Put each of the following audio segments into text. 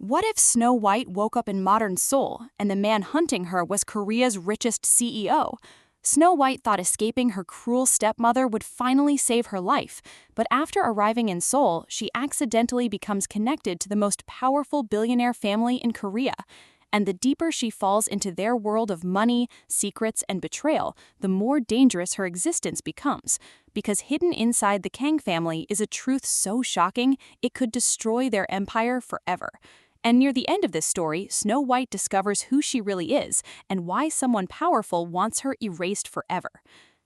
What if Snow White woke up in modern Seoul and the man hunting her was Korea's richest CEO? Snow White thought escaping her cruel stepmother would finally save her life, but after arriving in Seoul, she accidentally becomes connected to the most powerful billionaire family in Korea. And the deeper she falls into their world of money, secrets, and betrayal, the more dangerous her existence becomes. Because hidden inside the Kang family is a truth so shocking, it could destroy their empire forever. And near the end of this story, Snow White discovers who she really is and why someone powerful wants her erased forever.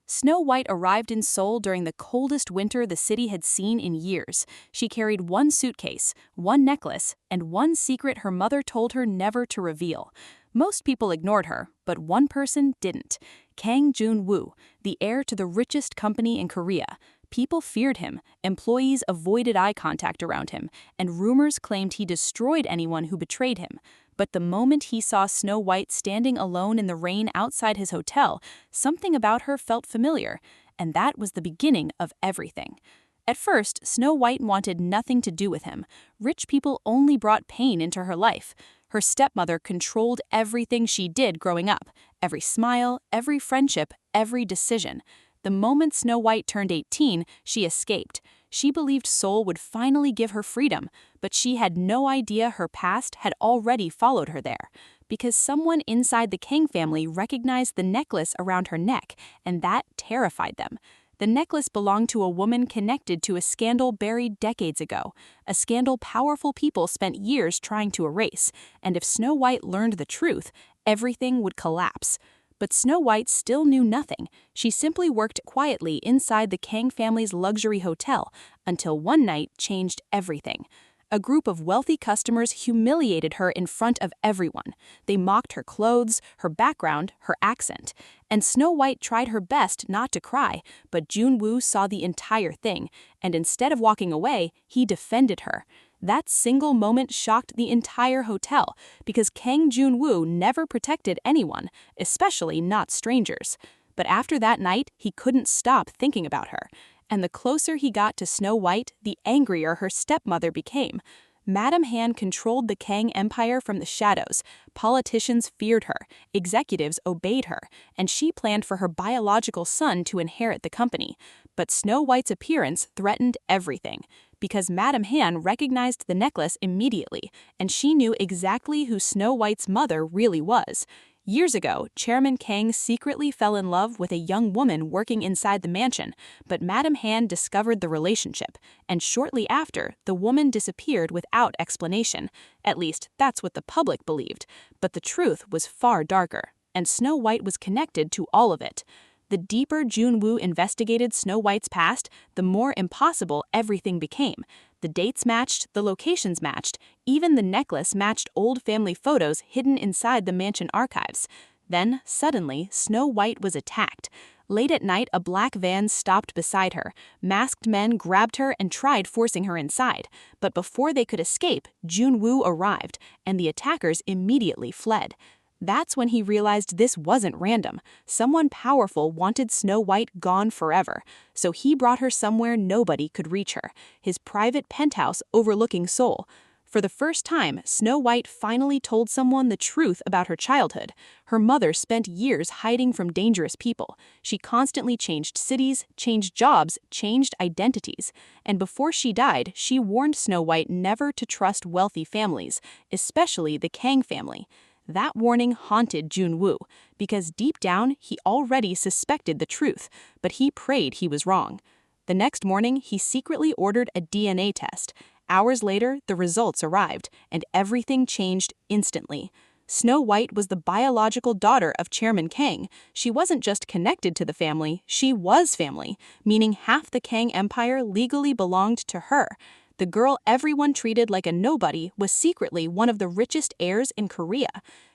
Snow White arrived in Seoul during the coldest winter the city had seen in years. She carried one suitcase, one necklace, and one secret her mother told her never to reveal. Most people ignored her, but one person didn't. Kang Jun-woo, the heir to the richest company in Korea. People feared him, employees avoided eye contact around him, and rumors claimed he destroyed anyone who betrayed him. But the moment he saw Snow White standing alone in the rain outside his hotel, something about her felt familiar, and that was the beginning of everything. At first, Snow White wanted nothing to do with him. Rich people only brought pain into her life. Her stepmother controlled everything she did growing up, every smile, every friendship, every decision. The moment Snow White turned 18, she escaped. She believed Seoul would finally give her freedom, but she had no idea her past had already followed her there. Because someone inside the Kang family recognized the necklace around her neck, and that terrified them. The necklace belonged to a woman connected to a scandal buried decades ago, a scandal powerful people spent years trying to erase, and if Snow White learned the truth, everything would collapse. But Snow White still knew nothing. She simply worked quietly inside the Kang family's luxury hotel until one night changed everything. A group of wealthy customers humiliated her in front of everyone. They mocked her clothes, her background, her accent. And Snow White tried her best not to cry, but Jun-woo saw the entire thing, and instead of walking away, he defended her. That single moment shocked the entire hotel, because Kang Jun-woo never protected anyone, especially not strangers. But after that night, he couldn't stop thinking about her. And the closer he got to Snow White, the angrier her stepmother became. Madame Han controlled the Kang Empire from the shadows. Politicians feared her, executives obeyed her, and she planned for her biological son to inherit the company. But Snow White's appearance threatened everything, because Madame Han recognized the necklace immediately, and she knew exactly who Snow White's mother really was. Years ago, Chairman Kang secretly fell in love with a young woman working inside the mansion, but Madame Han discovered the relationship, and shortly after, the woman disappeared without explanation. At least, that's what the public believed. But the truth was far darker, and Snow White was connected to all of it. The deeper Jun-woo investigated Snow White's past, the more impossible everything became. The dates matched, the locations matched, even the necklace matched old family photos hidden inside the mansion archives. Then, suddenly, Snow White was attacked. Late at night, a black van stopped beside her. Masked men grabbed her and tried forcing her inside. But before they could escape, Jun-woo arrived, and the attackers immediately fled. That's when he realized this wasn't random. Someone powerful wanted Snow White gone forever, so he brought her somewhere nobody could reach her, his private penthouse overlooking Seoul. For the first time, Snow White finally told someone the truth about her childhood. Her mother spent years hiding from dangerous people. She constantly changed cities, changed jobs, changed identities. And before she died, she warned Snow White never to trust wealthy families, especially the Kang family. That warning haunted Jun-woo, because deep down he already suspected the truth, but he prayed he was wrong. The next morning, he secretly ordered a DNA test. Hours later, the results arrived, and everything changed instantly. Snow White was the biological daughter of Chairman Kang. She wasn't just connected to the family, she was family, meaning half the Kang Empire legally belonged to her. The girl everyone treated like a nobody was secretly one of the richest heirs in Korea.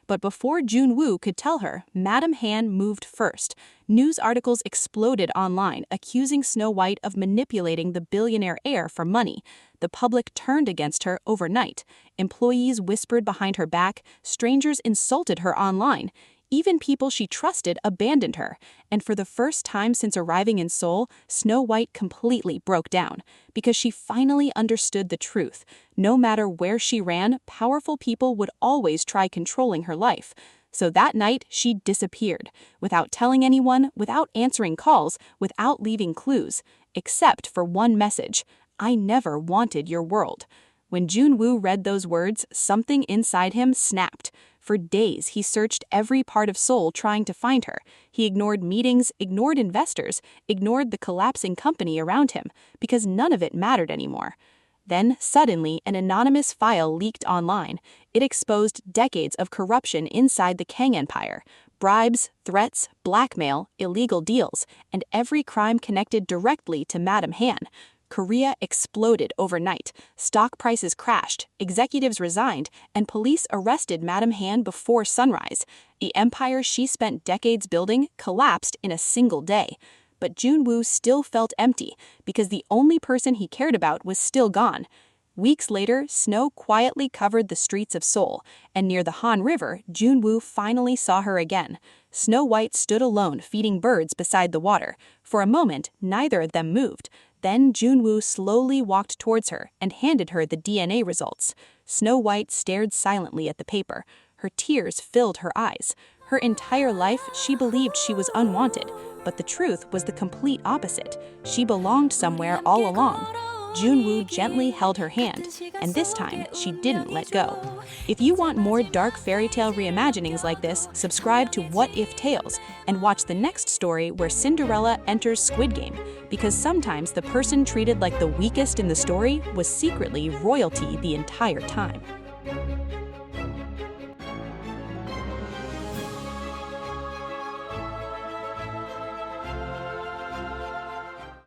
But before Jun-woo could tell her, Madame Han moved first. News articles exploded online, accusing Snow White of manipulating the billionaire heir for money. The public turned against her overnight. Employees whispered behind her back, strangers insulted her online. Even people she trusted abandoned her, and for the first time since arriving in Seoul, Snow White completely broke down, because she finally understood the truth. No matter where she ran, powerful people would always try controlling her life. So that night, she disappeared, without telling anyone, without answering calls, without leaving clues, except for one message: "I never wanted your world." When Junwoo read those words, something inside him snapped. For days, he searched every part of Seoul trying to find her. He ignored meetings, ignored investors, ignored the collapsing company around him, because none of it mattered anymore. Then, suddenly, an anonymous file leaked online. It exposed decades of corruption inside the Kang Empire: bribes, threats, blackmail, illegal deals, and every crime connected directly to Madame Han. Korea exploded overnight. Stock prices crashed, executives resigned, and police arrested Madame Han before sunrise. The empire she spent decades building collapsed in a single day. But Junwoo still felt empty, because the only person he cared about was still gone. Weeks later, snow quietly covered the streets of Seoul, and near the Han River, Junwoo finally saw her again. Snow White stood alone feeding birds beside the water. For a moment, neither of them moved. Then Junwoo slowly walked towards her and handed her the DNA results. Snow White stared silently at the paper. Her tears filled her eyes. Her entire life, she believed she was unwanted, but the truth was the complete opposite. She belonged somewhere all along. Junwoo gently held her hand, and this time, she didn't let go. If you want more dark fairy tale reimaginings like this, subscribe to What If Tales, and watch the next story where Cinderella enters Squid Game, because sometimes the person treated like the weakest in the story was secretly royalty the entire time.